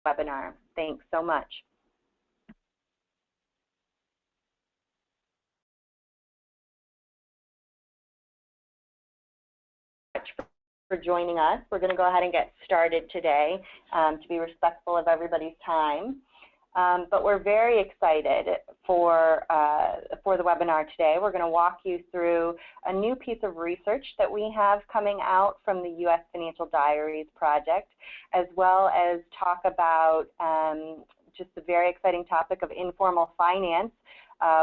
webinar. Thanks so much. For joining us. We're going to go ahead and get started today to be respectful of everybody's time. But we're very excited for the webinar today. We're going to walk you through a new piece of research that we have coming out from the US Financial Diaries project, as well as talk about just the very exciting topic of informal finance,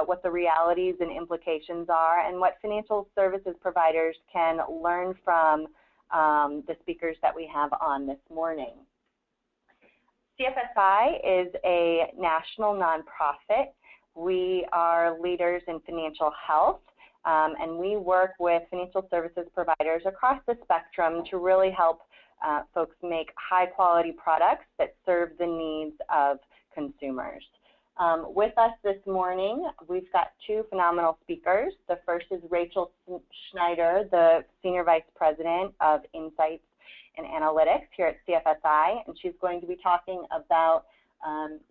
what the realities and implications are, and what financial services providers can learn from the speakers that we have on this morning. CFSI is a national nonprofit. We are leaders in financial health, and we work with financial services providers across the spectrum to really help folks make high-quality products that serve the needs of consumers. With us this morning, we've got two phenomenal speakers. The first is Rachel Schneider, the Senior Vice President of Insights and Analytics here at CFSI, and she's going to be talking about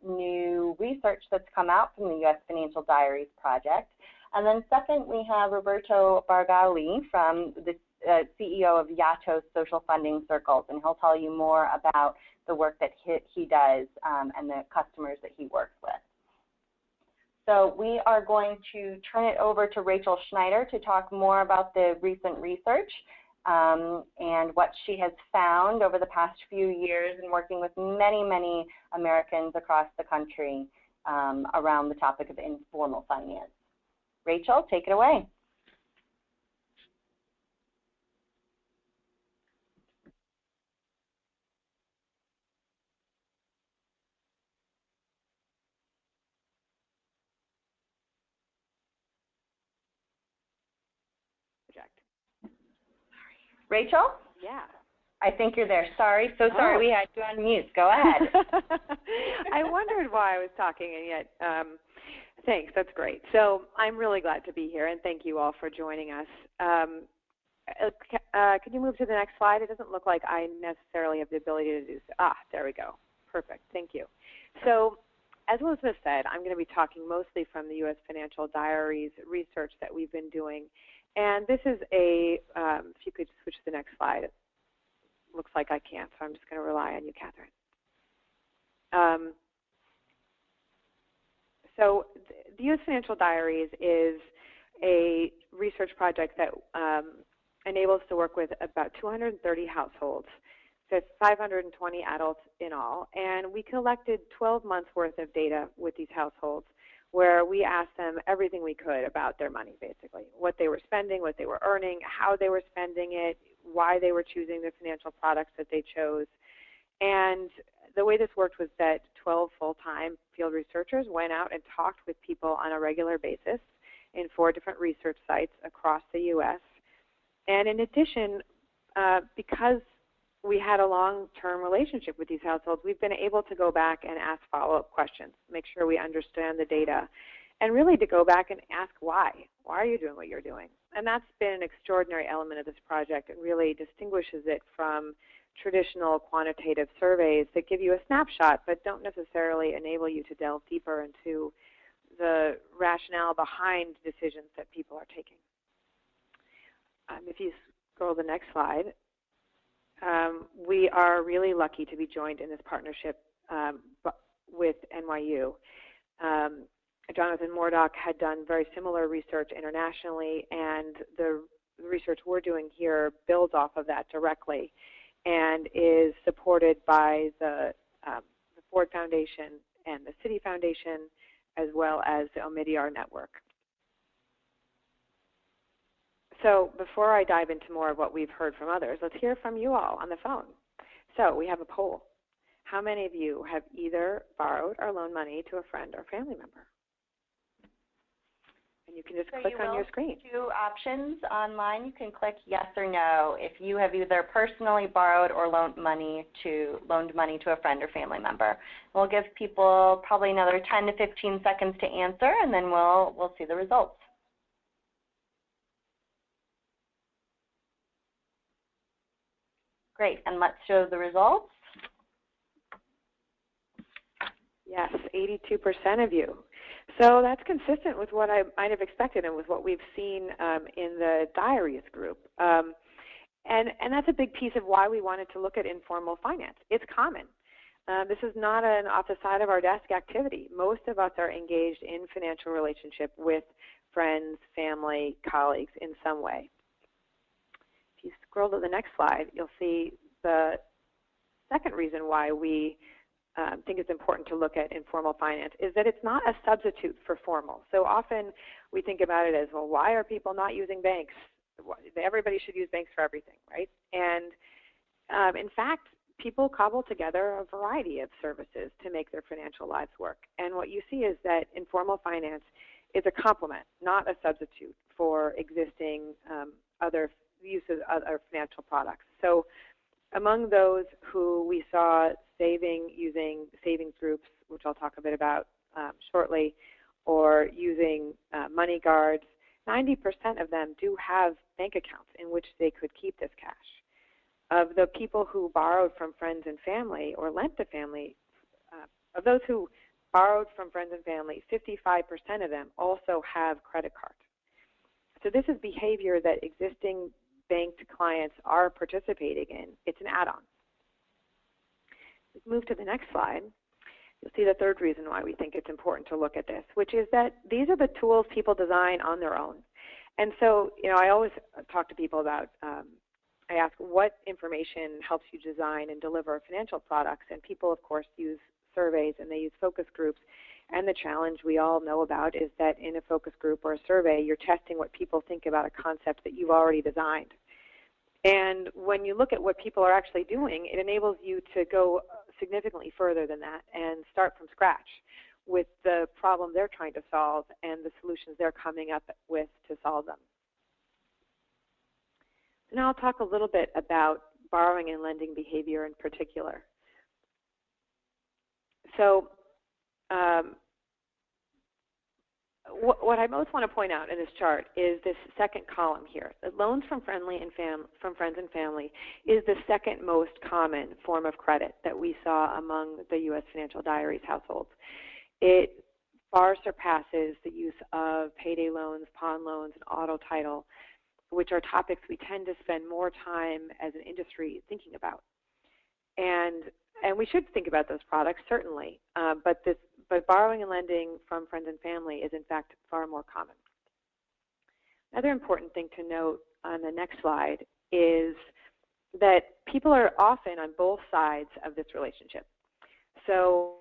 new research that's come out from the US Financial Diaries project. And then second, we have Roberto Bargagli, from the CEO of Yattos Social Funding Circles, and he'll tell you more about the work that he does and the customers that he works with. So we are going to turn it over to Rachel Schneider to talk more about the recent research and what she has found over the past few years in working with many, many Americans across the country around the topic of informal finance. Rachel, take it away. Rachel? Yeah. I think you're there. Sorry, so sorry we had you on mute. Go ahead. I wondered why I was talking, and yet, thanks, that's great. So I'm really glad to be here, and thank you all for joining us. Can you move to the next slide? It doesn't look like I necessarily have the ability to do so. Ah, there we go. Perfect, thank you. So as Elizabeth said, I'm going to be talking mostly from the US Financial Diaries research that we've been doing. And this is a, if you could switch to the next slide. It looks like I can't, so I'm just going to rely on you, Catherine. So the US Financial Diaries is a research project that enables us to work with about 230 households, so 520 adults in all. And we collected 12 months worth of data with these households, where we asked them everything we could about their money, basically, what they were spending, what they were earning, how they were spending it, why they were choosing the financial products that they chose. And the way this worked was that 12 full-time field researchers went out and talked with people on a regular basis in 4 different research sites across the U.S. And in addition, because we had a long-term relationship with these households, we've been able to go back and ask follow-up questions, make sure we understand the data, and really to go back and ask why. Why are you doing what you're doing? And that's been an extraordinary element of this project. It really distinguishes it from traditional quantitative surveys that give you a snapshot but don't necessarily enable you to delve deeper into the rationale behind decisions that people are taking. If you scroll to the next slide. We are really lucky to be joined in this partnership with NYU. Jonathan Mordock had done very similar research internationally, and the research we're doing here builds off of that directly and is supported by the Ford Foundation and the Citi Foundation, as well as the Omidyar Network. So before I dive into more of what we've heard from others, let's hear from you all on the phone. So we have a poll. How many of you have either borrowed or loaned money to a friend or family member? And you can just click on your screen. Two options online. You can click yes or no if you have either personally borrowed or loaned money to a friend or family member. We'll give people probably another 10 to 15 seconds to answer, and then we'll see the results. Great, and let's show the results. Yes, 82% of you. So that's consistent with what I might have expected and with what we've seen in the diaries group. And that's a big piece of why we wanted to look at informal finance. It's common. This is not an off the side of our desk activity. Most of us are engaged in financial relationship with friends, family, colleagues in some way. If you scroll to the next slide, you'll see the second reason why we think it's important to look at informal finance is that it's not a substitute for formal. So often we think about it as, well, why are people not using banks? Everybody should use banks for everything, right? And in fact, people cobble together a variety of services to make their financial lives work. And what you see is that informal finance is a complement, not a substitute for existing other uses of other financial products. So among those who we saw using savings groups, which I'll talk a bit about shortly, or using money guards, 90% of them do have bank accounts in which they could keep this cash. Of the people who borrowed from friends and family or lent to family, of those who borrowed from friends and family, 55% of them also have credit cards. So this is behavior that existing banked clients are participating in. It's an add-on. Let's move to the next slide. You'll see the third reason why we think it's important to look at this, which is that these are the tools people design on their own. And so, I always talk to people about, I ask what information helps you design and deliver financial products, and people, of course, use surveys and they use focus groups. And the challenge we all know about is that in a focus group or a survey, you're testing what people think about a concept that you've already designed. And when you look at what people are actually doing, it enables you to go significantly further than that and start from scratch with the problem they're trying to solve and the solutions they're coming up with to solve them. So now I'll talk a little bit about borrowing and lending behavior in particular. So what I most want to point out in this chart is this second column here. The loans from friends and family is the second most common form of credit that we saw among the US Financial Diaries households. It far surpasses the use of payday loans, pawn loans, and auto title, which are topics we tend to spend more time as an industry thinking about. And we should think about those products, certainly, but borrowing and lending from friends and family is, in fact, far more common. Another important thing to note on the next slide is that people are often on both sides of this relationship. So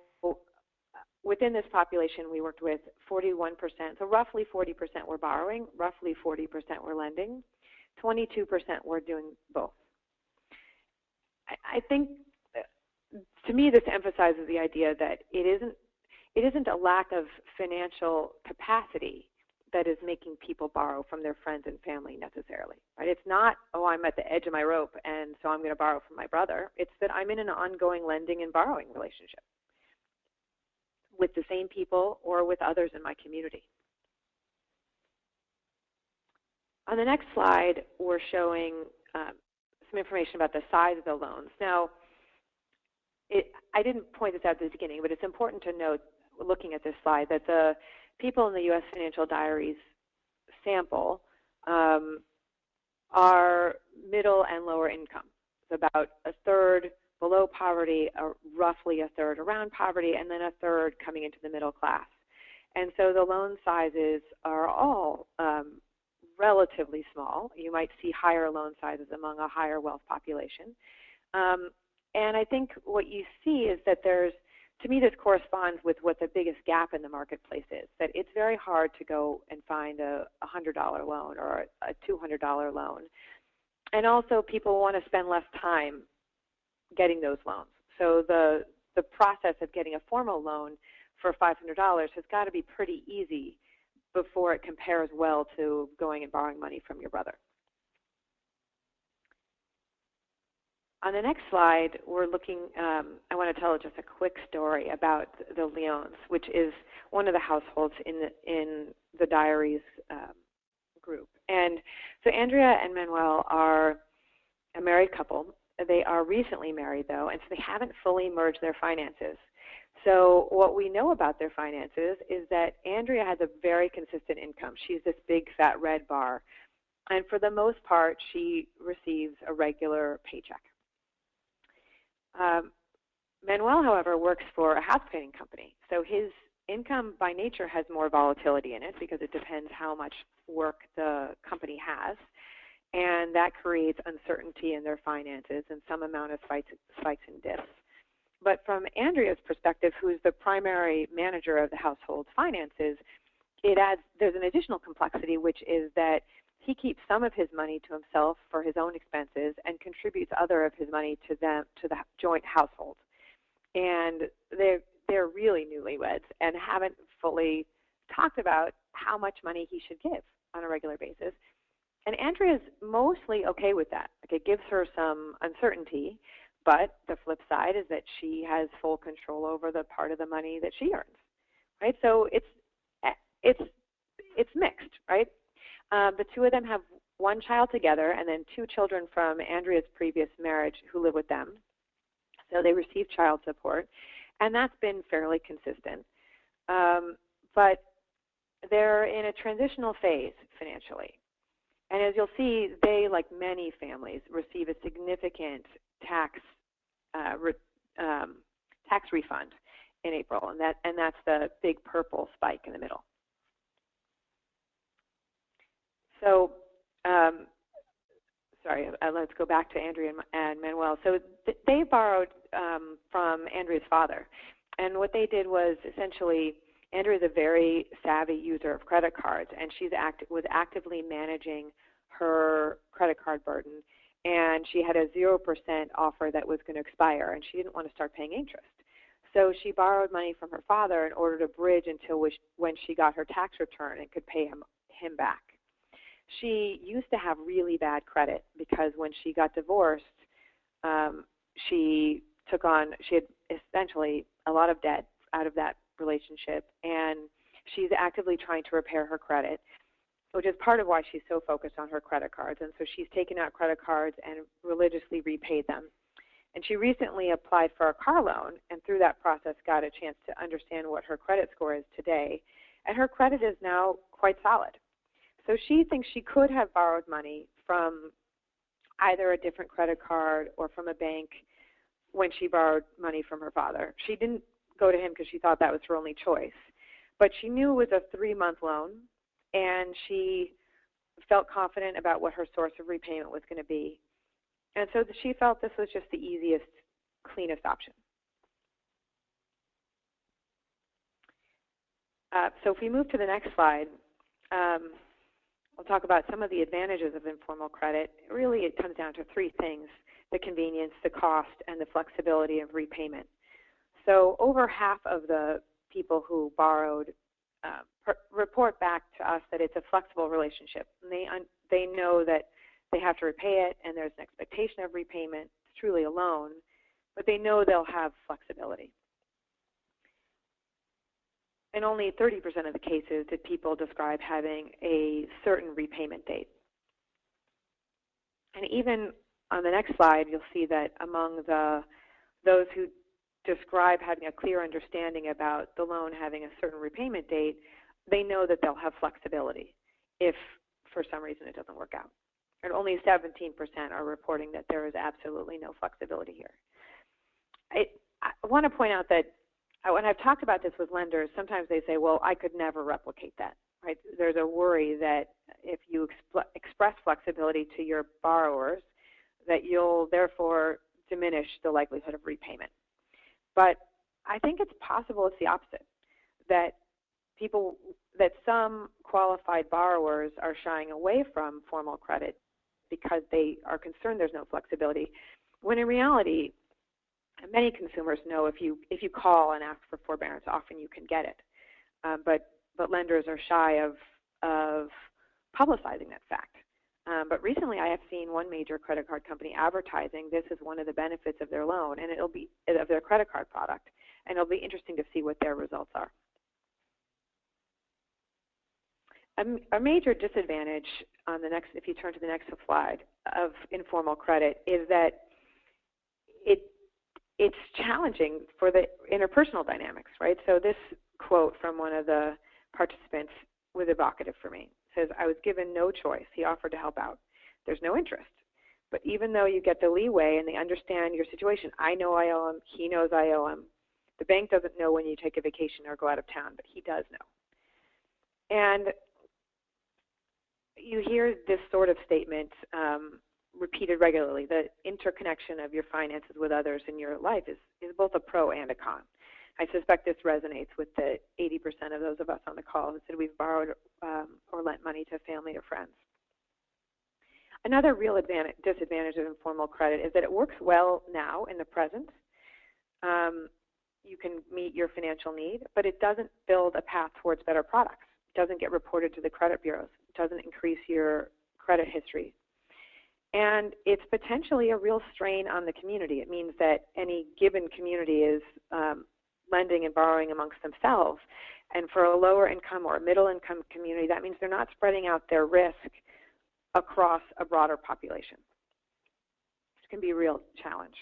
within this population, we worked with 41%, so roughly 40% were borrowing, roughly 40% were lending, 22% were doing both. I think, to me, this emphasizes the idea that it isn't a lack of financial capacity that is making people borrow from their friends and family necessarily. Right? It's not, oh, I'm at the edge of my rope and so I'm going to borrow from my brother. It's that I'm in an ongoing lending and borrowing relationship with the same people or with others in my community. On the next slide, we're showing some information about the size of the loans. Now, I didn't point this out at the beginning, but it's important to note, looking at this slide, that the people in the US Financial Diaries sample are middle and lower income. It's about a third below poverty, roughly a third around poverty, and then a third coming into the middle class. And so the loan sizes are all relatively small. You might see higher loan sizes among a higher wealth population. And I think what you see is that to me, this corresponds with what the biggest gap in the marketplace is, that it's very hard to go and find a $100 loan or a $200 loan. And also, people want to spend less time getting those loans. So the process of getting a formal loan for $500 has got to be pretty easy before it compares well to going and borrowing money from your brother. On the next slide, we're looking, I want to tell just a quick story about the Leons, which is one of the households in the Diaries group. And so Andrea and Manuel are a married couple. They are recently married, though, and so they haven't fully merged their finances. So what we know about their finances is that Andrea has a very consistent income. She's this big fat red bar. And for the most part, she receives a regular paycheck. Manuel, however, works for a house painting company. So his income by nature has more volatility in it because it depends how much work the company has. And that creates uncertainty in their finances and some amount of spikes and dips. But from Andrea's perspective, who's the primary manager of the household's finances, there's an additional complexity, which is that he keeps some of his money to himself for his own expenses and contributes other of his money to the joint household. And they're really newlyweds and haven't fully talked about how much money he should give on a regular basis. And Andrea's mostly okay with that. Like, it gives her some uncertainty, but the flip side is that she has full control over the part of the money that she earns, right? So it's mixed, right? The two of them have one child together and then two children from Andrea's previous marriage who live with them. So they receive child support, and that's been fairly consistent. But they're in a transitional phase financially. And as you'll see, they, like many families, receive a significant tax refund in April, and that's the big purple spike in the middle. So, let's go back to Andrea and Manuel. So they borrowed from Andrea's father, and what they did was essentially, Andrea is a very savvy user of credit cards, and was actively managing her credit card burden, and she had a 0% offer that was going to expire, and she didn't want to start paying interest. So she borrowed money from her father in order to bridge until when she got her tax return and could pay him back. She used to have really bad credit because when she got divorced, she had essentially a lot of debt out of that relationship, and she's actively trying to repair her credit, which is part of why she's so focused on her credit cards. And so she's taken out credit cards and religiously repaid them. And she recently applied for a car loan, and through that process got a chance to understand what her credit score is today. And her credit is now quite solid. So she thinks she could have borrowed money from either a different credit card or from a bank when she borrowed money from her father. She didn't go to him because she thought that was her only choice. But she knew it was a 3-month loan, and she felt confident about what her source of repayment was going to be. And so she felt this was just the easiest, cleanest option. So if we move to the next slide, we'll talk about some of the advantages of informal credit. Really, it comes down to 3 things: the convenience, the cost, and the flexibility of repayment. So over half of the people who borrowed report back to us that it's a flexible relationship. And they know that they have to repay it, and there's an expectation of repayment. It's truly a loan, but they know they'll have flexibility. In only 30% of the cases did people describe having a certain repayment date. And even on the next slide, you'll see that among those who describe having a clear understanding about the loan having a certain repayment date, they know that they'll have flexibility if for some reason it doesn't work out. And only 17% are reporting that there is absolutely no flexibility here. I want to point out that when I've talked about this with lenders, sometimes they say, well, I could never replicate that. Right? There's a worry that if you express flexibility to your borrowers, that you'll therefore diminish the likelihood of repayment. But I think it's possible it's the opposite, that some qualified borrowers are shying away from formal credit because they are concerned there's no flexibility, when in reality, many consumers know if you call and ask for forbearance, often you can get it. But lenders are shy of publicizing that fact. But recently I have seen one major credit card company advertising this is one of the benefits of their loan, and it'll be of their credit card product, and it'll be interesting to see what their results are. A major disadvantage on the next, if you turn to the next slide, of informal credit is that it's challenging for the interpersonal dynamics, right? So this quote from one of the participants was evocative for me. It says, "I was given no choice. He offered to help out. There's no interest. But even though you get the leeway and they understand your situation, I know I owe him, he knows I owe him. The bank doesn't know when you take a vacation or go out of town, but he does know." And you hear this sort of statement repeated regularly. The interconnection of your finances with others in your life is both a pro and a con. I suspect this resonates with the 80% of those of us on the call who said we've borrowed or lent money to family or friends. Another real disadvantage of informal credit is that it works well now in the present. You can meet your financial need, but it doesn't build a path towards better products. It doesn't get reported to the credit bureaus. It doesn't increase your credit history. And it's potentially a real strain on the community. It means that any given community is lending and borrowing amongst themselves. And for a lower income or a middle income community, that means they're not spreading out their risk across a broader population. This can be a real challenge.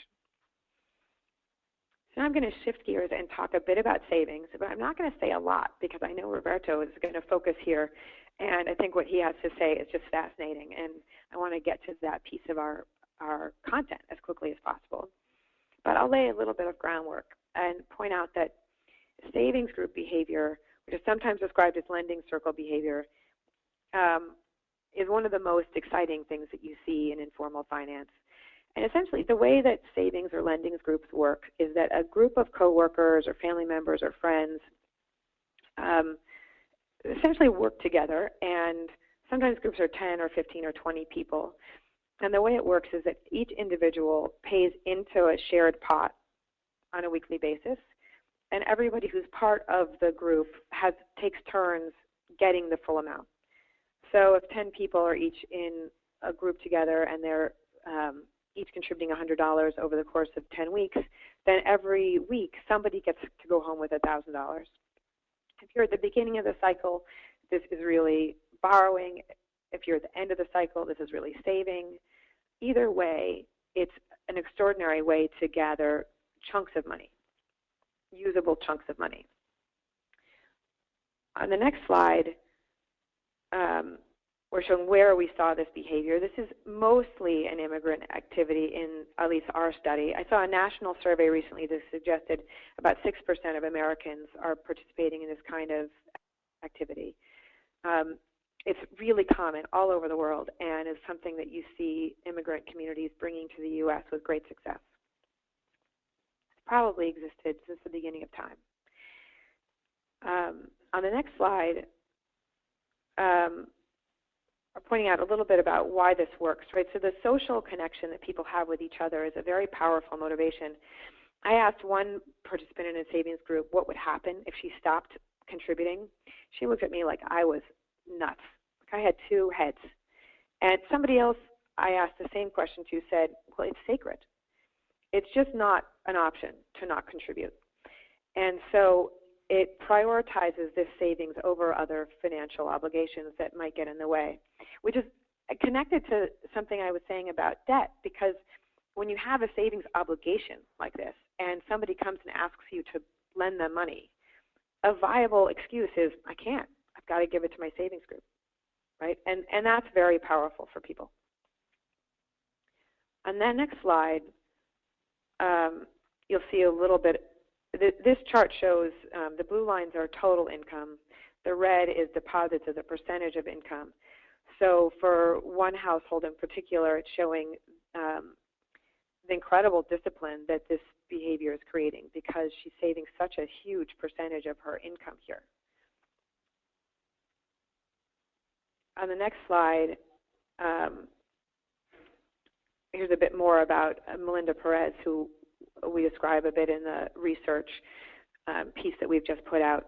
So now I'm going to shift gears and talk a bit about savings, but I'm not going to say a lot because I know Roberto is going to focus here, and I think what he has to say is just fascinating, and I want to get to that piece of our content as quickly as possible. But I'll lay a little bit of groundwork and point out that savings group behavior, which is sometimes described as lending circle behavior, is one of the most exciting things that you see in informal finance. And essentially, the way that savings or lending groups work is that a group of coworkers or family members or friends essentially work together, and sometimes groups are 10 or 15 or 20 people. And the way it works is that each individual pays into a shared pot on a weekly basis, and everybody who's part of the group takes turns getting the full amount. So if 10 people are each in a group together and they're each contributing $100 over the course of 10 weeks, then every week somebody gets to go home with $1,000. If you're at the beginning of the cycle, this is really borrowing. If you're at the end of the cycle, this is really saving. Either way, it's an extraordinary way to gather chunks of money, usable chunks of money. On the next slide, we're showing where we saw this behavior. This is mostly an immigrant activity in at least our study. I saw a national survey recently that suggested about 6% of Americans are participating in this kind of activity. It's really common all over the world and is something that you see immigrant communities bringing to the U.S. with great success. It's probably existed since the beginning of time. On the next slide, we're pointing out a little bit about why this works, right? So the social connection that people have with each other is a very powerful motivation. I asked one participant in a savings group what would happen if she stopped contributing. She looked at me like I was nuts. Like I had two heads. And somebody else I asked the same question to said, well, it's sacred. It's just not an option to not contribute. And so it prioritizes this savings over other financial obligations that might get in the way, which is connected to something I was saying about debt, because when you have a savings obligation like this and somebody comes and asks you to lend them money, a viable excuse is, I can't. I've got to give it to my savings group, right? And that's very powerful for people. On that next slide, you'll see a little bit. This chart shows the blue lines are total income. The red is deposits as a percentage of income. So for one household in particular, it's showing the incredible discipline that this behavior is creating because she's saving such a huge percentage of her income here. On the next slide, here's a bit more about Melinda Perez, who we describe a bit in the research piece that we've just put out.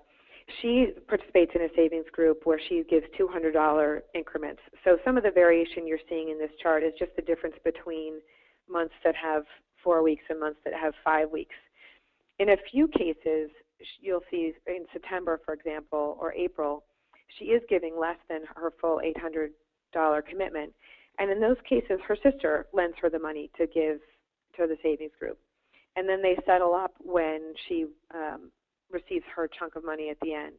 She participates in a savings group where she gives $200 increments. So some of the variation you're seeing in this chart is just the difference between months that have 4 weeks and months that have 5 weeks. In a few cases, you'll see in September, for example, or April, she is giving less than her full $800 commitment. And in those cases, her sister lends her the money to give to the savings group. and then they settle up when she receives her chunk of money at the end.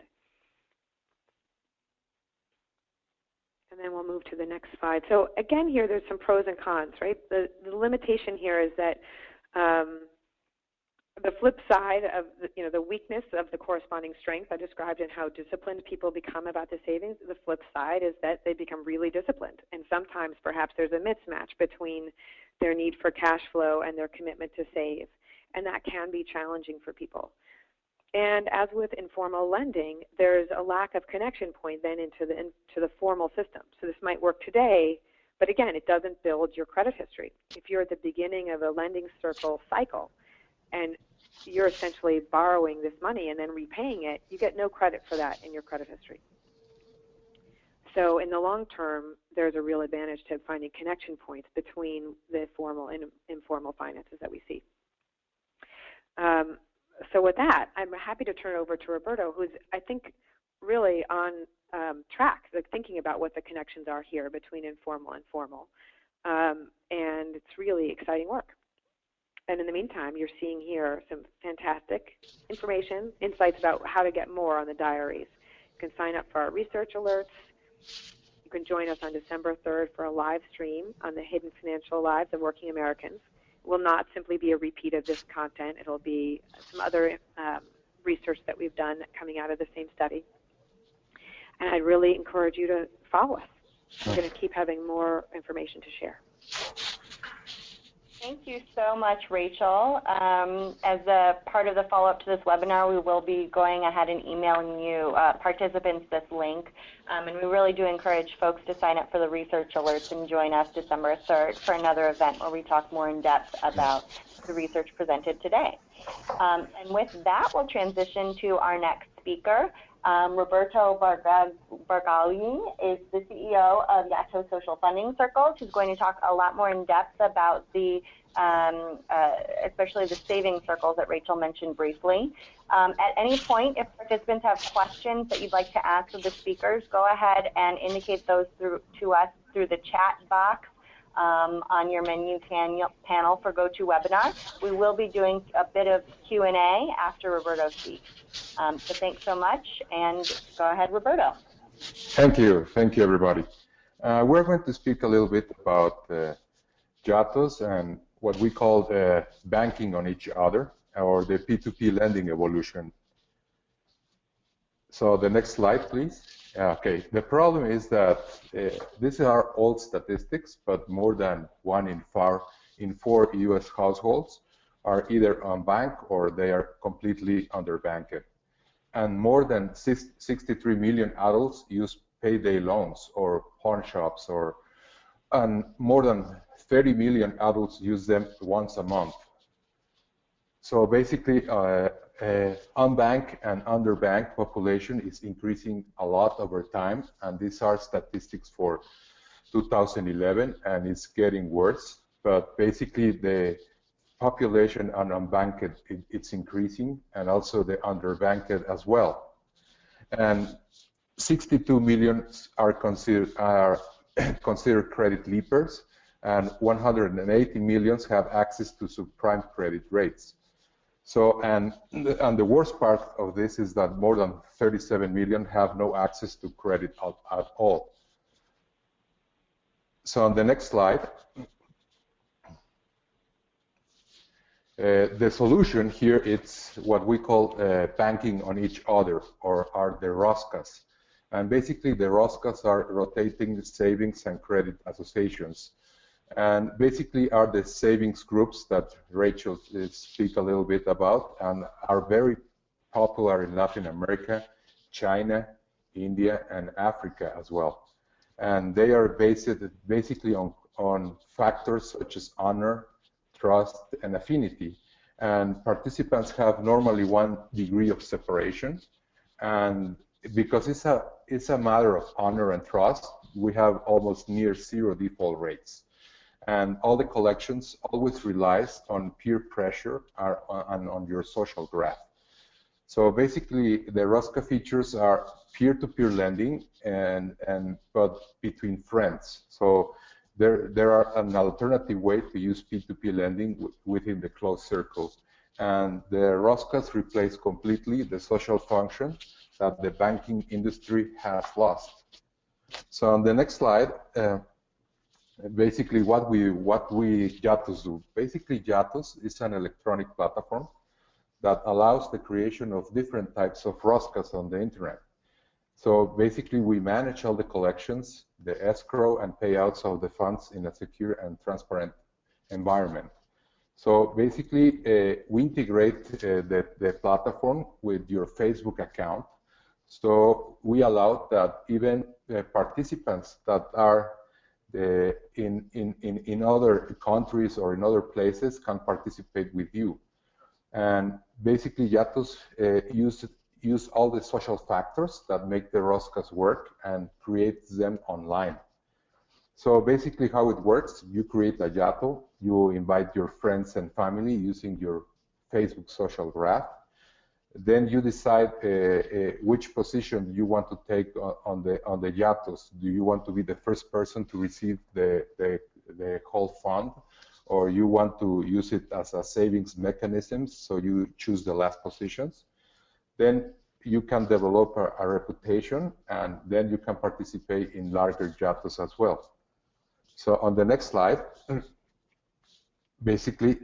And then we'll move to the next slide. So again, here there's some pros and cons, right? The limitation here is that the flip side of the weakness of the corresponding strength I described in how disciplined people become about the savings, the flip side is that they become really disciplined. And sometimes perhaps there's a mismatch between their need for cash flow and their commitment to save. And that can be challenging for people. And as with informal lending, there's a lack of connection point then into the formal system. So this might work today, but again, it doesn't build your credit history. If you're at the beginning of a lending circle cycle and you're essentially borrowing this money and then repaying it, you get no credit for that in your credit history. So in the long term, there's a real advantage to finding connection points between the formal and informal finances that we see. So with that, I'm happy to turn it over to Roberto, who's, I think, really on track, like thinking about what the connections are here between informal and formal. And it's really exciting work. And in the meantime, you're seeing here some fantastic information, insights about how to get more on the diaries. You can sign up for our research alerts. You can join us on December 3rd for a live stream on the hidden financial lives of working Americans. It will not simply be a repeat of this content. It will be some other research that we've done coming out of the same study. And I'd really encourage you to follow us. We're going to keep having more information to share. Thank you so much, Rachel. As a part of the follow-up to this webinar, we will be going ahead and emailing you participants this link. And we really do encourage folks to sign up for the research alerts and join us December 3rd for another event where we talk more in depth about the research presented today. And with that, we'll transition to our next speaker. Roberto Bargagli is the CEO of Yatto Social Funding Circle. He's going to talk a lot more in depth about the, especially the savings circles that Rachel mentioned briefly. At any point, if participants have questions that you'd like to ask of the speakers, go ahead and indicate those to us through the chat box on your menu panel for GoToWebinar. We will be doing a bit of Q&A after Roberto speaks. So thanks so much, and go ahead, Roberto. Thank you, everybody. We're going to speak a little bit about Yattos and what we call banking on each other, or the P2P lending evolution. So the next slide, please. Okay, the problem is that these are old statistics, but more than 1 in 4 US households are either unbanked or they are completely underbanked. And more than 63 million adults use payday loans or pawn shops, and more than 30 million adults use them once a month. So basically, unbanked and underbanked population is increasing a lot over time, and these are statistics for 2011, and it's getting worse. But basically, the population on unbanked, it's increasing, and also the underbanked as well. And 62 million are considered credit leapers, and 180 million have access to subprime credit rates. So, and the worst part of this is that more than 37 million have no access to credit at all. So on the next slide, the solution here, it's what we call banking on each other, or are the ROSCAs. And basically the ROSCAs are rotating savings and credit associations. And basically are the savings groups that Rachel speak a little bit about, and are very popular in Latin America, China, India, and Africa as well. And they are based basically on factors such as honor, trust, and affinity. And participants have normally 1 degree of separation. And because it's a matter of honor and trust, we have almost near 0 default rates. And all the collections always relies on peer pressure and on your social graph. So basically, the ROSCA features are peer-to-peer lending, but between friends. So there are an alternative way to use P2P lending within the closed circle. And the Roscas replace completely the social function that the banking industry has lost. So on the next slide, basically what we Yattos do. Basically, Yattos is an electronic platform that allows the creation of different types of Roscas on the internet. So basically, we manage all the collections, the escrow and payouts of the funds in a secure and transparent environment. So basically, we integrate the platform with your Facebook account. So we allow that even participants that are in other countries or in other places can participate with you. And basically, Yattos use all the social factors that make the Roscas work and create them online. So basically how it works, you create a Yatto, you invite your friends and family using your Facebook social graph. Then you decide which position you want to take on the Yattos. Do you want to be the first person to receive the whole fund, or you want to use it as a savings mechanism, so you choose the last positions? Then you can develop a reputation, and then you can participate in larger Yattos as well. So on the next slide, basically,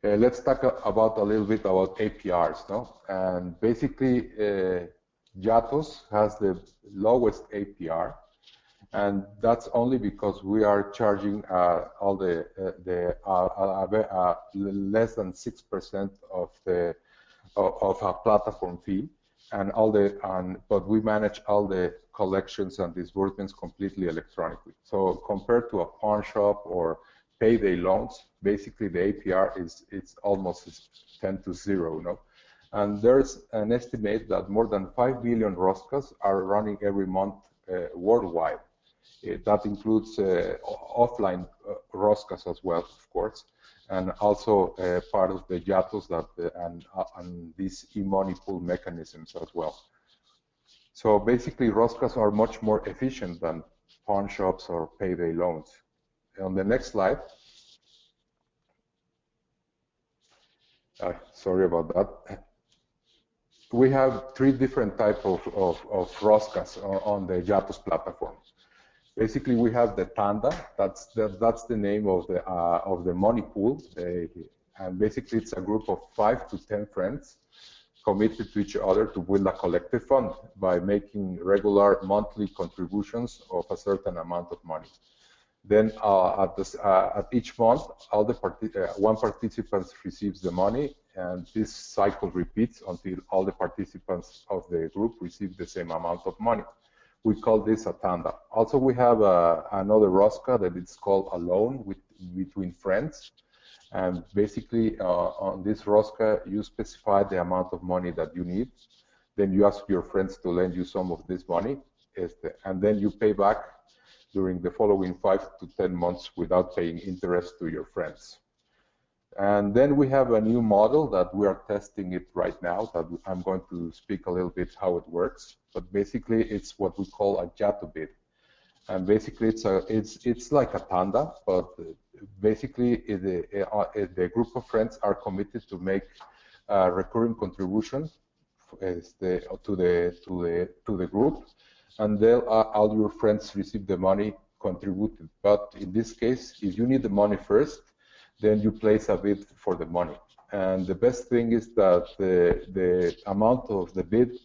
let's talk about a little bit about APRs, no? And basically, Yattos has the lowest APR, and that's only because we are charging all less than 6% of a platform fee, and but we manage all the collections and disbursements completely electronically. So compared to a pawn shop or payday loans, basically the APR it's almost 10 to 0, no? And there's an estimate that more than 5 billion Roscas are running every month worldwide. That includes offline Roscas as well, of course, and also part of the Yattos and these e-money pool mechanisms as well. So basically, Roscas are much more efficient than pawn shops or payday loans. On the next slide, sorry about that. We have 3 different types of Roscas on the Yattos platform. Basically, we have the Tanda. That's the name of the money pool, and basically it's a group of 5 to 10 friends committed to each other to build a collective fund by making regular monthly contributions of a certain amount of money. Then at each month, one participant receives the money, and this cycle repeats until all the participants of the group receive the same amount of money. We call this a Tanda. Also, we have another Rosca that is called a loan between friends. And basically, on this Rosca, you specify the amount of money that you need. Then you ask your friends to lend you some of this money, and then you pay back during the following 5 to 10 months without paying interest to your friends. And then we have a new model that we are testing it right now, that I'm going to speak a little bit how it works. But basically, it's what we call a Yatto Bid. And basically, it's like a Tanda, but basically the group of friends are committed to make a recurring contribution to the group, and then all your friends receive the money contributed. But in this case, if you need the money first, then you place a bid for the money. And the best thing is that the amount of the bid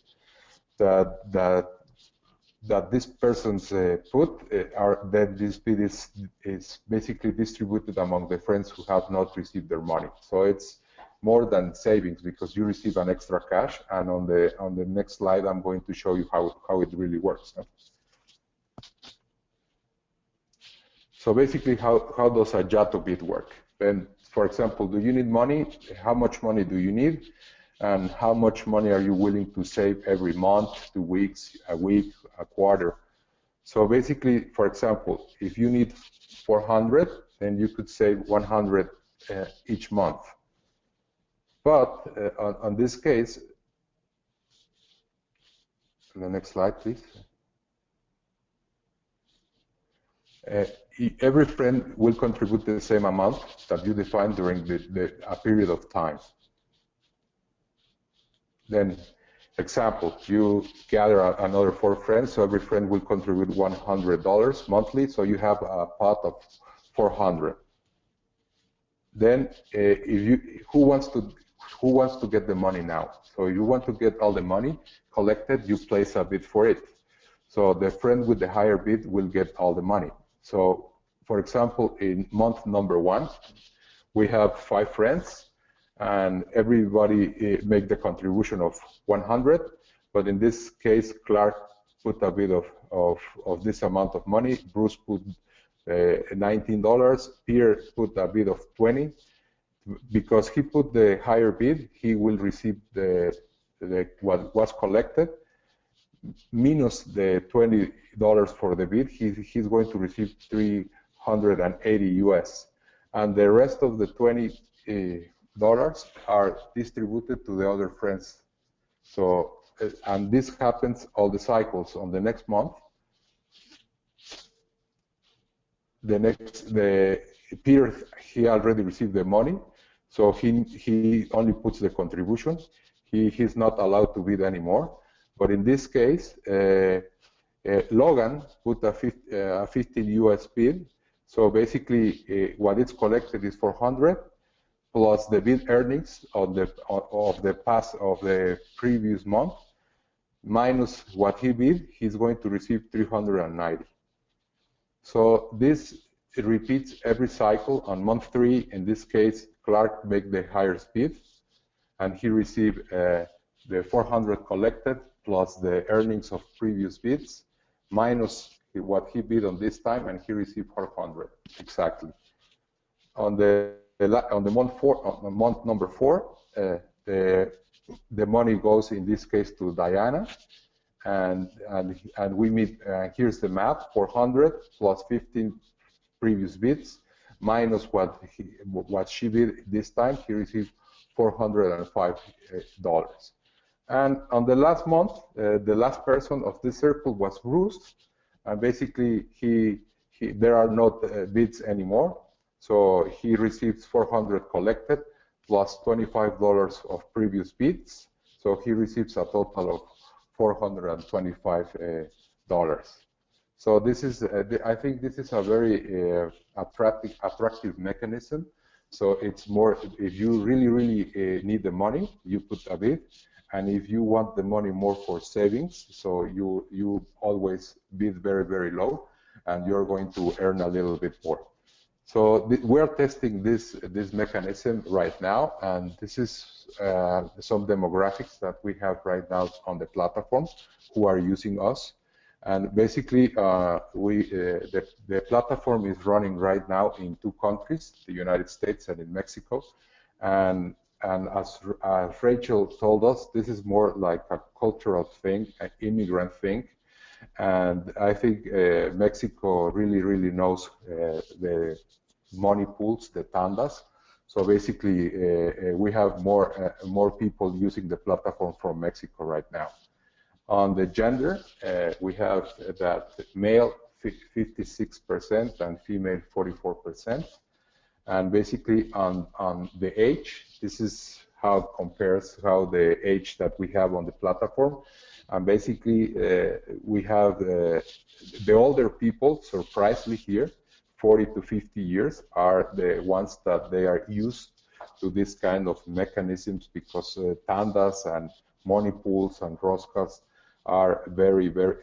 that this person's put, then this bid is basically distributed among the friends who have not received their money. So it's more than savings because you receive an extra cash. And on the next slide, I'm going to show you how it really works. So basically, how does a Yatto Bid work? Then, for example, do you need money? How much money do you need? And how much money are you willing to save every month, 2 weeks, a week, a quarter? So basically, for example, if you need 400, then you could save 100 each month. But on this case, the next slide, please. uh, every friend will contribute the same amount that you define during a period of time. Then, example, you gather another 4 friends, so every friend will contribute $100 monthly, so you have a pot of 400. Then, who wants to get the money now? So if you want to get all the money collected, you place a bid for it. So the friend with the higher bid will get all the money. So, for example, in month number 1, we have 5 friends, and everybody make the contribution of 100. But in this case, Clark put a bid of this amount of money. Bruce put $19. Peter put a bid of 20. Because he put the higher bid, he will receive what was collected minus the $20 for the bid. He's going to receive 380 US, and the rest of the $20 are distributed to the other friends. So, and this happens all the cycles. On the next month, Peter, he already received the money, so he only puts the contribution. He's not allowed to bid anymore. But in this case, Logan put a 15 US bid. So basically, what is collected is 400 plus the bid earnings of the previous month minus what he bid. He's going to receive 390. So this repeats every cycle. On month 3, in this case, Clark make the higher bid, and he received the 400 collected plus the earnings of previous bids minus what he bid on this time, and he received 400 exactly. On the month number 4, the money goes in this case to Diana, and we meet. Here's the math: 400 plus 15 previous bids minus what she bid this time. He received $405. And on the last month, the last person of this circle was Bruce, and basically there are no bids anymore. So he receives 400 collected plus $25 of previous bids. So he receives a total of $425. So this is, I think this is a very attractive mechanism. So it's more, if you really need the money, you put a bid. And if you want the money more for savings, so you always bid very low, and you're going to earn a little bit more. So we're testing this mechanism right now, and this is some demographics that we have right now on the platform who are using us. And basically, the platform is running right now in 2 countries, the United States and in Mexico. And as Rachel told us, this is more like a cultural thing, an immigrant thing. And I think Mexico really knows the money pools, the tandas. So basically, we have more people using the platform from Mexico right now. On the gender, we have that male 56% and female 44%. And basically on the age, this is how it compares how the age that we have on the platform. And basically we have the older people, surprisingly here, 40 to 50 years are the ones that they are used to this kind of mechanisms, because tandas and money pools and roscas are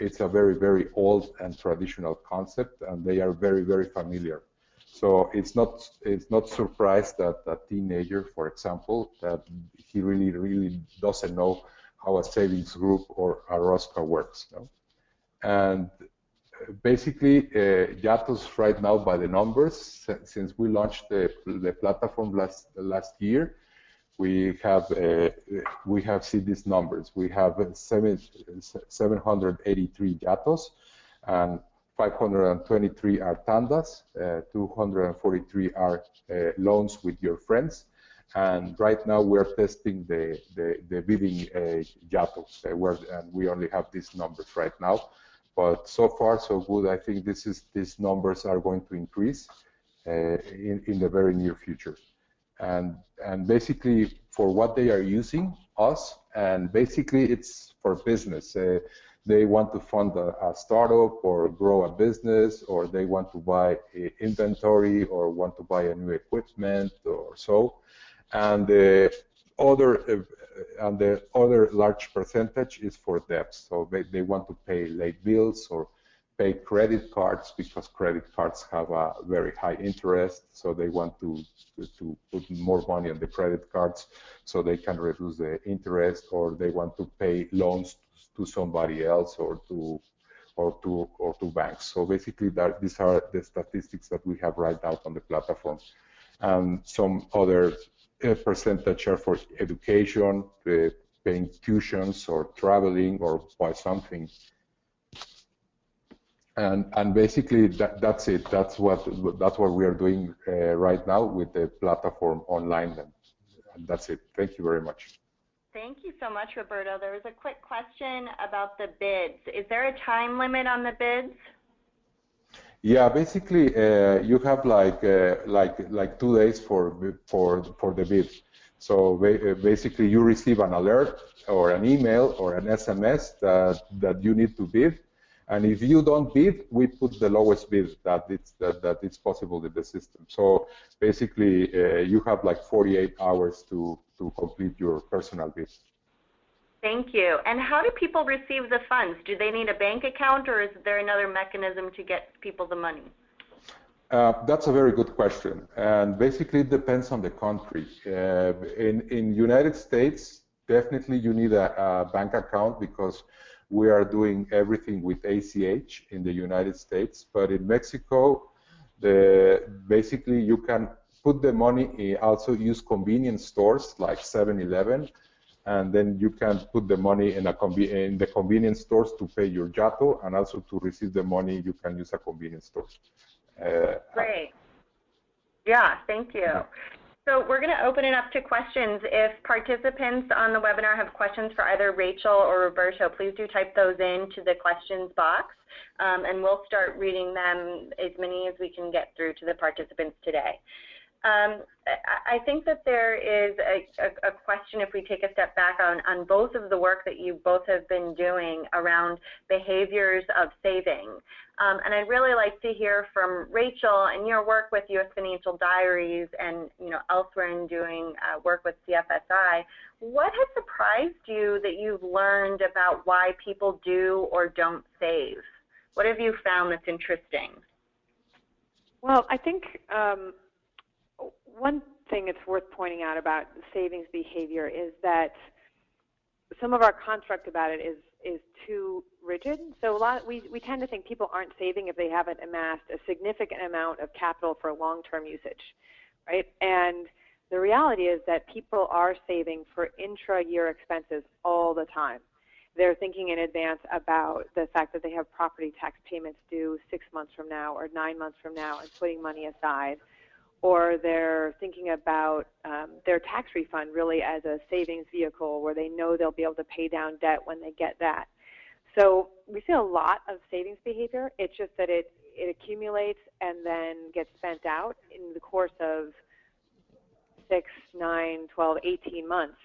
it's a very old and traditional concept, and they are very familiar. So it's not surprised that a teenager, for example, that he really doesn't know how a savings group or a rosca works. No? And basically, Yattos right now, by the numbers, since we launched the platform last year, we have seen these numbers. We have 783 Yattos, and 523 are tandas, 243 are loans with your friends, and right now we're testing the bidding Yattos, and we only have these numbers right now. but so far so good. I think these numbers are going to increase in the very near future. And basically for what they are using us, and basically it's for business. They want to fund a startup or grow a business, or they want to buy inventory or want to buy a new equipment or so. And the other large percentage is for debts. So they want to pay late bills or pay credit cards, because credit cards have a very high interest. So they want to put more money on the credit cards so they can reduce the interest, or they want to pay loans to somebody else or to banks. So basically these are the statistics that we have right out on the platform. And some other percentage are for education, paying tuitions or traveling or buy something. And basically that's it. That's what we are doing right now with the platform online. And that's it. Thank you very much. Thank you so much, Roberto. There was a quick question about the bids. Is there a time limit on the bids? Yeah, basically you have like 2 days for the bid. So basically you receive an alert or an email or an SMS that you need to bid. And if you don't bid, we put the lowest bid that it's possible in the system. So basically, you have like 48 hours to complete your personal bid. Thank you. And how do people receive the funds? Do they need a bank account, or is there another mechanism to get people the money? That's a very good question. And basically, it depends on the country. In United States, definitely you need a bank account, because we are doing everything with ACH in the United States. But in Mexico, basically you can put the money, also use convenience stores like 7-Eleven, and then you can put the money in the convenience stores to pay your Yatto, and also to receive the money you can use a convenience store. Great. Yeah, thank you. Yeah. So we're going to open it up to questions. If participants on the webinar have questions for either Rachel or Roberto, please do type those into the questions box, and we'll start reading them, as many as we can get through, to the participants today. I think that there is a question, if we take a step back on both of the work that you both have been doing around behaviors of saving. And I'd really like to hear from Rachel and your work with US Financial Diaries and elsewhere in doing work with CFSI. What has surprised you that you've learned about why people do or don't save? What have you found that's interesting? Well, I think one thing it's worth pointing out about savings behavior is that some of our construct about it is too rigid. So we tend to think people aren't saving if they haven't amassed a significant amount of capital for long-term usage, right? And the reality is that people are saving for intra-year expenses all the time. They're thinking in advance about the fact that they have property tax payments due 6 months from now or 9 months from now and putting money aside. Or they're thinking about their tax refund really as a savings vehicle where they know they'll be able to pay down debt when they get that. So we see a lot of savings behavior. It's just that it accumulates and then gets spent out in the course of 6, 9, 12, 18 months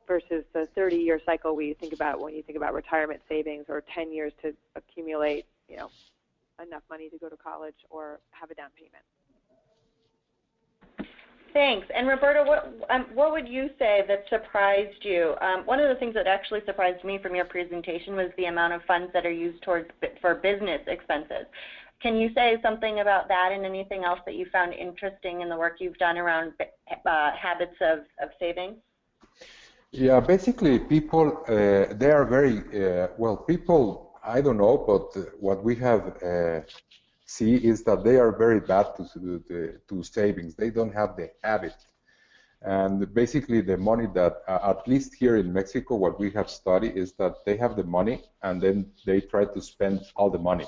versus the 30-year cycle we think about when you think about retirement savings, or 10 years to accumulate, enough money to go to college or have a down payment. Thanks. And Roberto, what would you say that surprised you? One of the things that actually surprised me from your presentation was the amount of funds that are used for business expenses. Can you say something about that and anything else that you found interesting in the work you've done around habits of saving? Yeah, basically people, they are very, people, I don't know, but what we have see is that they are very bad to savings. They don't have the habit. And basically the money that, at least here in Mexico, what we have studied is that they have the money and then they try to spend all the money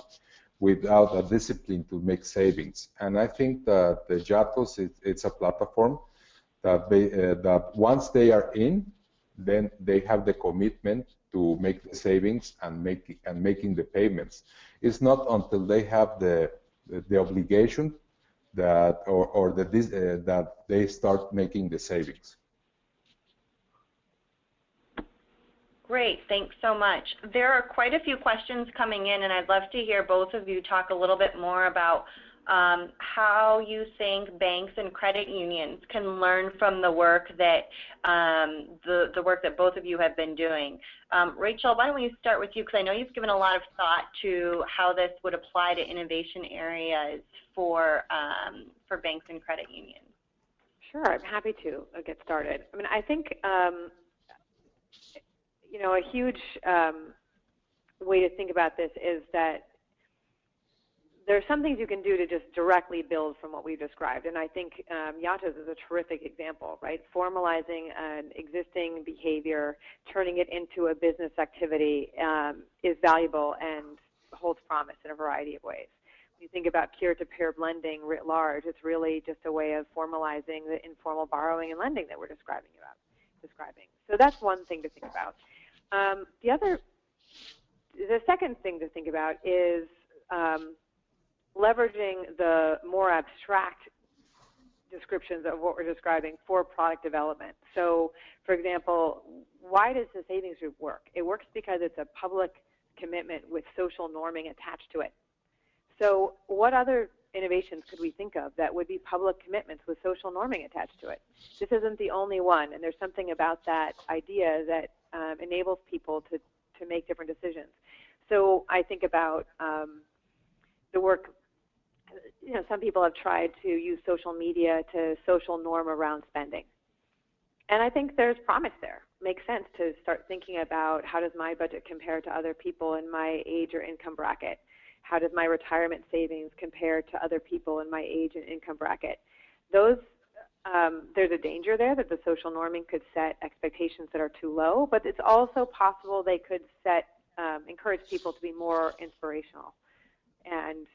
without a discipline to make savings. And I think that the Yattos, it's a platform that once they are in, then they have the commitment to make the savings and making the payments. It's not until they have the obligation that that they start making the savings. Great, thanks so much. There are quite a few questions coming in, and I'd love to hear both of you talk a little bit more about how you think banks and credit unions can learn from the work that the work that both of you have been doing. Rachel, why don't we start with you, because I know you've given a lot of thought to how this would apply to innovation areas for banks and credit unions. Sure, I'm happy to get started. I mean, I think you know, a huge way to think about this is that there are some things you can do to just directly build from what we described, and I think Yattos is a terrific example, right? Formalizing an existing behavior, turning it into a business activity is valuable and holds promise in a variety of ways. When you think about peer-to-peer lending writ large, it's really just a way of formalizing the informal borrowing and lending that we're describing. So that's one thing to think about. The second thing to think about is leveraging the more abstract descriptions of what we're describing for product development. So, for example, why does the savings group work? It works because it's a public commitment with social norming attached to it. So what other innovations could we think of that would be public commitments with social norming attached to it? This isn't the only one, and there's something about that idea that enables people to make different decisions. So I think about the work, you know, some people have tried to use social media to social norm around spending. And I think there's promise there. It makes sense to start thinking about, how does my budget compare to other people in my age or income bracket? How does my retirement savings compare to other people in my age and income bracket? Those, there's a danger there that the social norming could set expectations that are too low, but it's also possible they could encourage people to be more inspirational and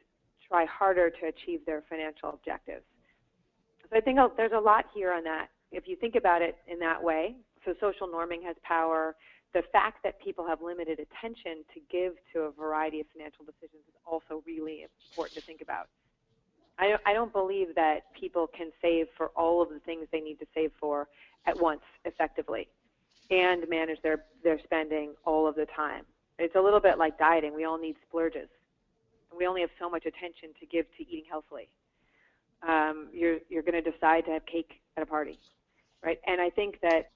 try harder to achieve their financial objectives. So I think there's a lot here on that. If you think about it in that way, so social norming has power. The fact that people have limited attention to give to a variety of financial decisions is also really important to think about. I don't believe that people can save for all of the things they need to save for at once effectively and manage their spending all of the time. It's a little bit like dieting. We all need splurges. We only have so much attention to give to eating healthily. You're going to decide to have cake at a party, right? And I think that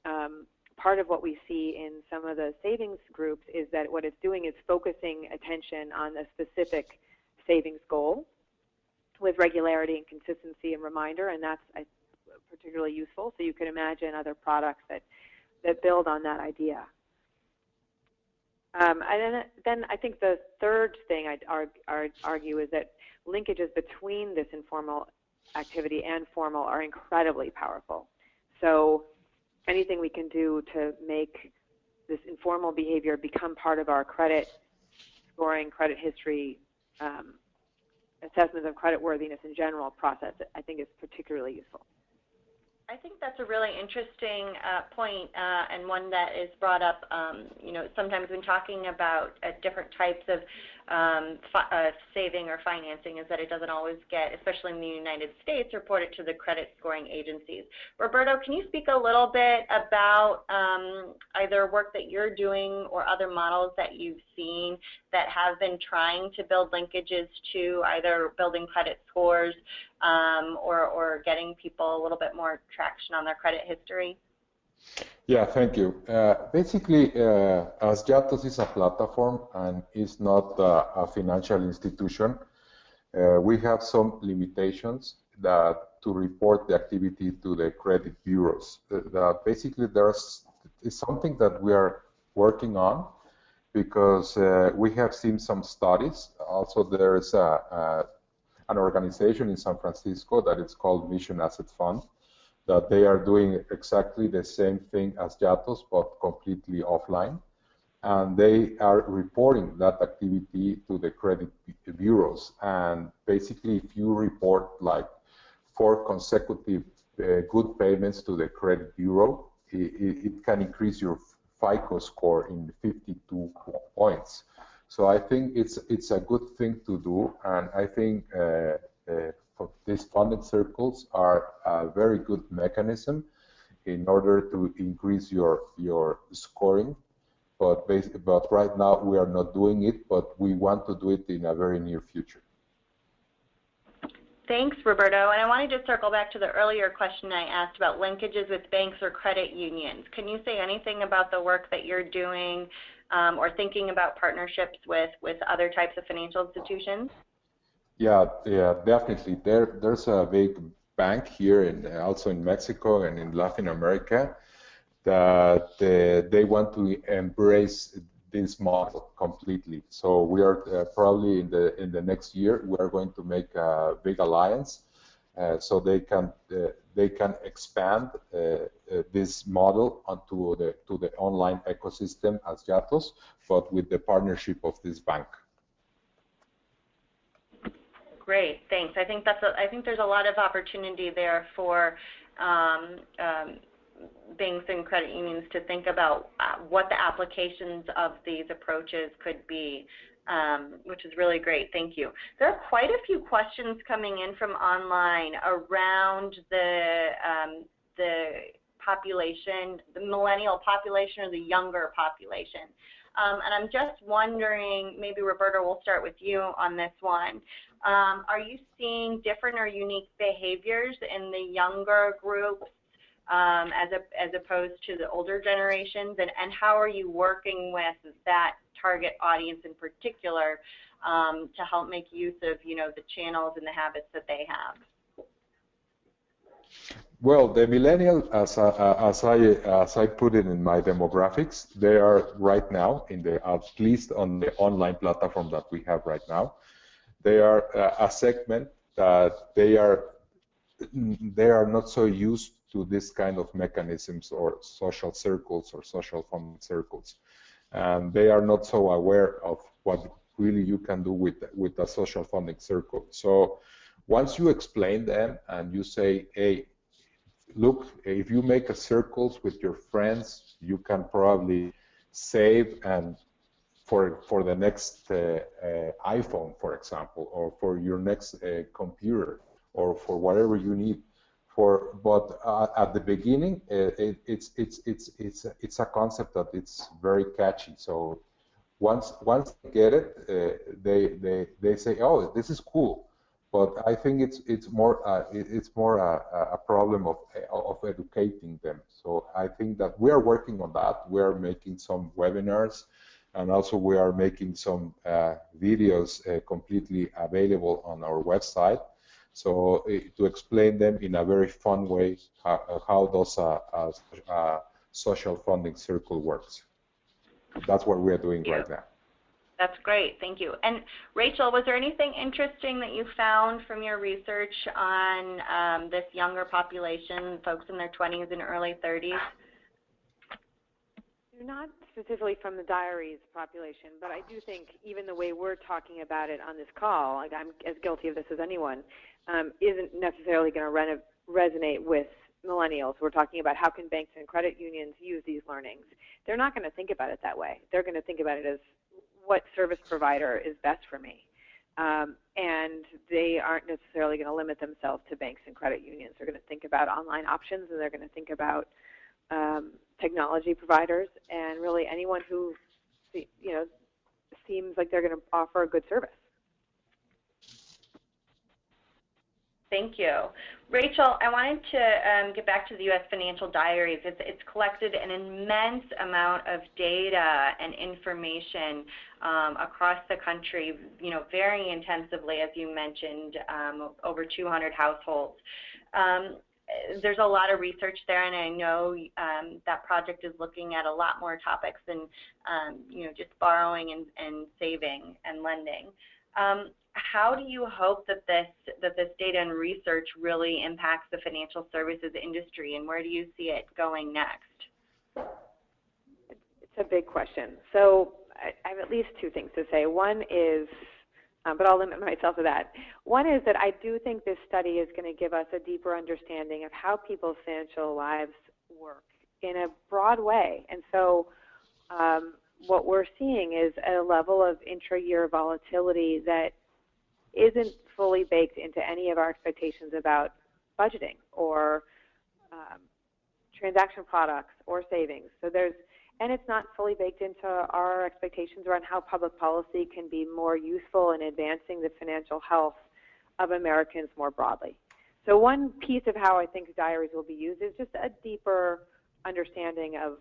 part of what we see in some of the savings groups is that what it's doing is focusing attention on a specific savings goal with regularity and consistency and reminder, and that's particularly useful. So you can imagine other products that build on that idea. And then I think the third thing I'd argue is that linkages between this informal activity and formal are incredibly powerful. So anything we can do to make this informal behavior become part of our credit scoring, credit history, assessment of credit worthiness in general process, I think is particularly useful. I think that's a really interesting point, and one that is brought up, you know, sometimes when talking about different types of saving or financing, is that it doesn't always get, especially in the United States, reported to the credit scoring agencies. Roberto, can you speak a little bit about either work that you're doing or other models that you've seen that have been trying to build linkages to either building credit scores or getting people a little bit more traction on their credit history? Yeah, thank you. Basically, as Yattos is a platform and is not a financial institution, we have some limitations to report the activity to the credit bureaus. Basically, is something that we are working on, because we have seen some studies. Also, there's an organization in San Francisco that is called Mission Asset Fund, that they are doing exactly the same thing as Yattos, but completely offline. And they are reporting that activity to the credit bureaus. And basically, if you report like 4 consecutive good payments to the credit bureau, it can increase your FICO score in 52 points. So I think it's a good thing to do, and I think for these funding circles are a very good mechanism in order to increase your scoring. But right now we are not doing it, but we want to do it in a very near future. Thanks, Roberto. And I wanted to circle back to the earlier question I asked about linkages with banks or credit unions. Can you say anything about the work that you're doing or thinking about partnerships with other types of financial institutions? Yeah, definitely. There's a big bank here, and also in Mexico and in Latin America, that they want to embrace this model completely. So we are probably in the next year we are going to make a big alliance, so they can expand this model onto the online ecosystem as Yattos, but with the partnership of this bank. Great, thanks. I think there's a lot of opportunity there for banks and credit unions to think about what the applications of these approaches could be, which is really great. Thank you. There are quite a few questions coming in from online around the population, the millennial population or the younger population. And I'm just wondering, maybe Roberto, we'll start with you on this one. Are you seeing different or unique behaviors in the younger groups as opposed to the older generations, and how are you working with that target audience in particular to help make use of the channels and the habits that they have? Well, the millennial, as I put it in my demographics, they are right now at least on the online platform that we have right now. They are a segment that they are not so used to this kind of mechanisms or social circles or social funding circles, and they are not so aware of what really you can do with a social funding circle. So once you explain them and you say, hey, look, if you make a circles with your friends, you can probably save and for the next iPhone, for example, or for your next computer, or for whatever you need. But at the beginning, it's a concept that it's very catchy. So once they get it, they say, oh, this is cool. But I think it's more a problem of educating them. So I think that we are working on that. We are making some webinars, and also we are making some videos completely available on our website. So to explain them in a very fun way how those social funding circle works. That's what we are doing right now. That's great, thank you. And Rachel, was there anything interesting that you found from your research on this younger population, folks in their 20s and early 30s? Not specifically from the diaries population, but I do think even the way we're talking about it on this call, like I'm as guilty of this as anyone, isn't necessarily going to resonate with millennials. We're talking about how can banks and credit unions use these learnings. They're not going to think about it that way. They're going to think about it as what service provider is best for me. And they aren't necessarily going to limit themselves to banks and credit unions. They're going to think about online options, and they're going to think about technology providers, and really anyone who seems like they're going to offer a good service. Thank you. Rachel, I wanted to get back to the US Financial Diaries. It's collected an immense amount of data and information across the country, very intensively, as you mentioned, over 200 households. There's a lot of research there, and I know that project is looking at a lot more topics than just borrowing and saving and lending. How do you hope that this data and research really impacts the financial services industry, and where do you see it going next? It's a big question. So I have at least two things to say. One is, but I'll limit myself to that. One is that I do think this study is going to give us a deeper understanding of how people's financial lives work in a broad way. And so what we're seeing is a level of intra-year volatility that isn't fully baked into any of our expectations about budgeting or transaction products or savings. So and it's not fully baked into our expectations around how public policy can be more useful in advancing the financial health of Americans more broadly. So one piece of how I think diaries will be used is just a deeper understanding of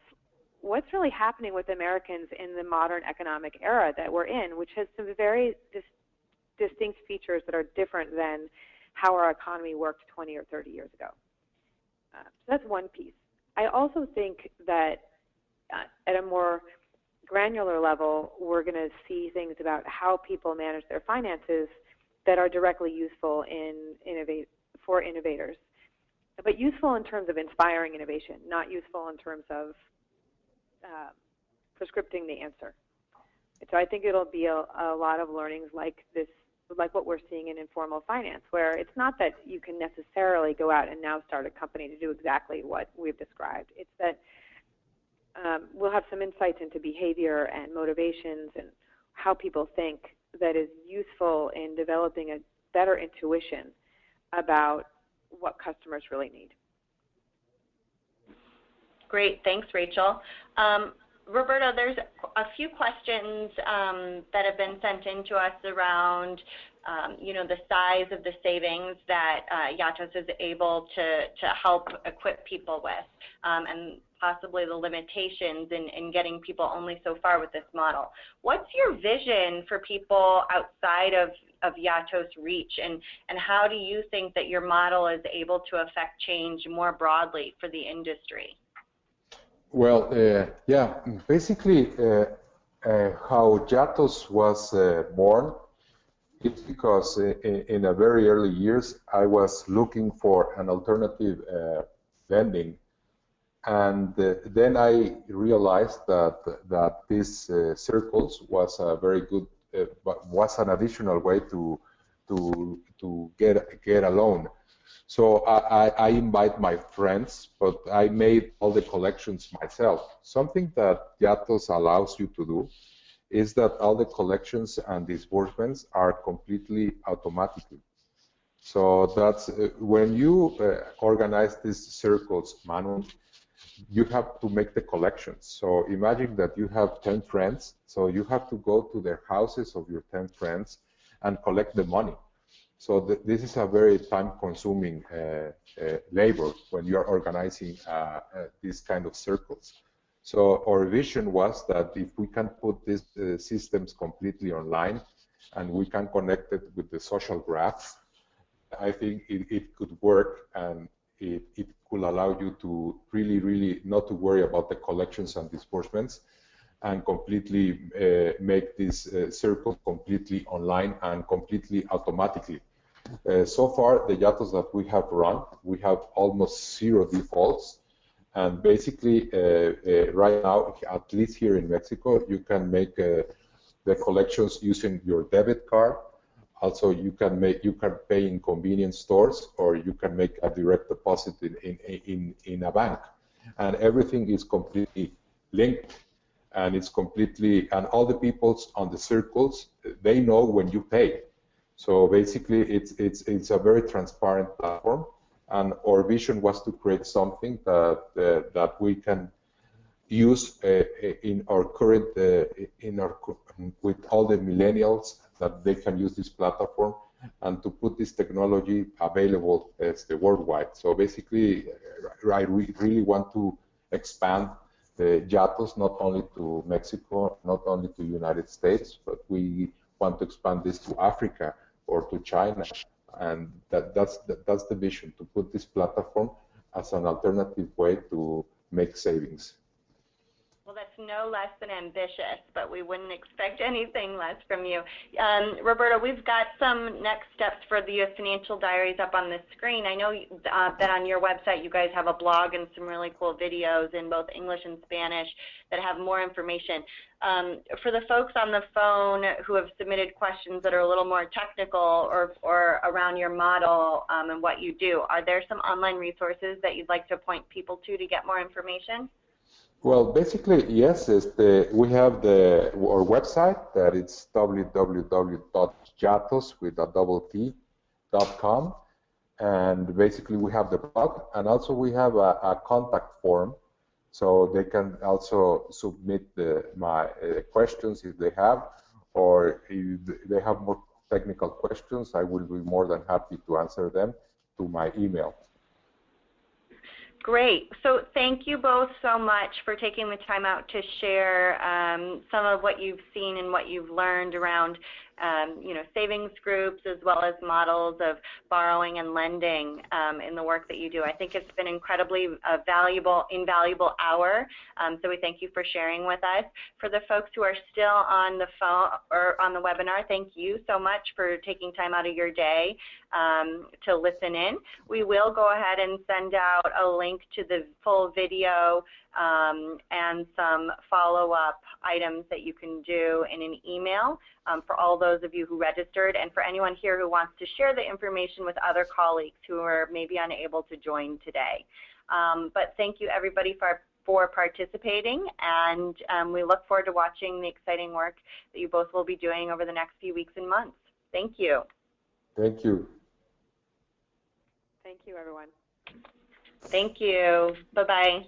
what's really happening with Americans in the modern economic era that we're in, which has some very distinct features that are different than how our economy worked 20 or 30 years ago. So that's one piece. I also think that at a more granular level, we're going to see things about how people manage their finances that are directly useful for innovators, but useful in terms of inspiring innovation, not useful in terms of prescripting the answer. So I think it'll be a lot of learnings like this, like what we're seeing in informal finance, where it's not that you can necessarily go out and now start a company to do exactly what we've described. It's that we'll have some insights into behavior and motivations and how people think that is useful in developing a better intuition about what customers really need. Great, thanks, Rachel. Roberto, there's a few questions that have been sent in to us around, the size of the savings that Yattos is able to help equip people with, and possibly the limitations in getting people only so far with this model. What's your vision for people outside of Yattos' reach, and how do you think that your model is able to affect change more broadly for the industry? Well, yeah, basically how Yattos was born, it's because in a very early years I was looking for an alternative lending, and then I realized that these circles was a very good, was an additional way to get a loan. So I invite my friends, but I made all the collections myself. Something that Yattos allows you to do is that all the collections and disbursements are completely automatically. So that's when you organize these circles manually, you have to make the collections. So imagine that you have 10 friends, so you have to go to the houses of your 10 friends and collect the money. So this is a very time-consuming labor when you are organizing these kind of circles. So our vision was that if we can put these systems completely online and we can connect it with the social graphs, I think it could work, and it could allow you to really not to worry about the collections and disbursements, and completely make this circle completely online and completely automatically. So far, the Yattos that we have run, we have almost 0 defaults, and basically right now, at least here in Mexico, you can make the collections using your debit card. Also, you can pay in convenience stores, or you can make a direct deposit in a bank, and everything is completely linked, and it's completely, and all the people on the circles, they know when you pay. So basically, it's a very transparent platform, and our vision was to create something that we can use in our current with all the millennials, that they can use this platform, and to put this technology available as the worldwide. So basically, I really want to expand the Yattos not only to Mexico, not only to United States, but we want to expand this to Africa or to China, and that's the vision, to put this platform as an alternative way to make savings. Well, that's no less than ambitious, but we wouldn't expect anything less from you. Roberta, we've got some next steps for the US Financial Diaries up on the screen. I know that on your website you guys have a blog and some really cool videos in both English and Spanish that have more information. For the folks on the phone who have submitted questions that are a little more technical or around your model and what you do, are there some online resources that you'd like to point people to get more information? Well, basically, yes. We have our website that it's www.yattos.com, and basically we have the blog, and also we have a contact form, so they can also submit my questions if they have, or if they have more technical questions, I will be more than happy to answer them to my email. Great. So thank you both so much for taking the time out to share some of what you've seen and what you've learned around savings groups as well as models of borrowing and lending in the work that you do. I think it's been incredibly invaluable hour, so we thank you for sharing with us. For the folks who are still on the phone or on the webinar, thank you so much for taking time out of your day to listen in. We will go ahead and send out a link to the full video and some follow-up items that you can do in an email for all those of you who registered, and for anyone here who wants to share the information with other colleagues who are maybe unable to join today. But thank you everybody for participating, and we look forward to watching the exciting work that you both will be doing over the next few weeks and months. Thank you. Thank you. Thank you, everyone. Thank you. Bye-bye.